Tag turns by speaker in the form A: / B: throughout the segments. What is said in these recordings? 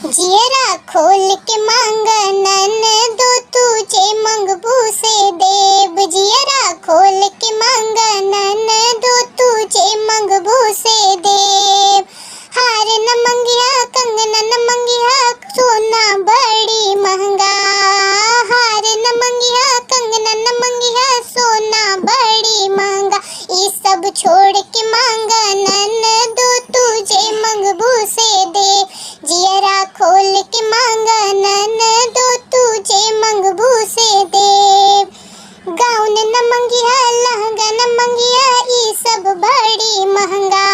A: जियरा खोल के मांग ननदो तुझे मंगबू से देव। जियरा खोल के मांग ननदो तुझे मंगबू से देव। हार न मंगिया कंगना न मंगिया सोना बड़ी महंगा। हार न मंगिया कंगना न मंगिया सोना बड़ी महंगा। ये सब छोड़ के मांग ननदो तुझे मंगबू से दे। जियरा खोल के मांग ननदो तुझे मंगबू से देव। गाउन न मंगिया लहंगा न मंगिया ई सब बड़ी महंगा।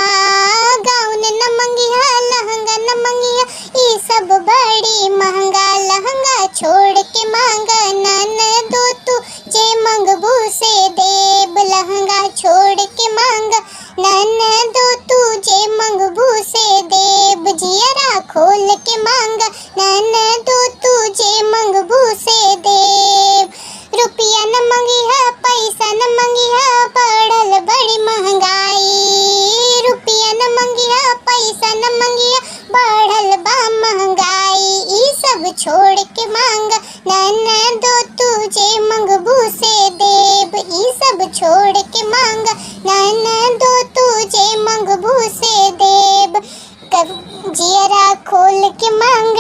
A: गाउन न मंगिया लहंगा न मंगिया ई सब बड़ी महंगा। लहंगा छोड़ के मांग ननदो तुझे मंगबू से देव। लहंगा छोड़ के मांग ननदो तुझे मंगबू से देव। जियरा खोल के मांग ननदो तुझे मंगबू से देव। रुपया न मंगिया पैसा न मंगिया बढ़ल बड़ी महंगाई। रुपया न मंगिया पैसा न मंगिया बढ़ल बा महंगाई। ई सब छोड़ के मांग ननदो तुझे मंगबू से देव। ई सब छोड़ के मांग ननदो तुझे मंगबू से देव। जियरा खोल के मांग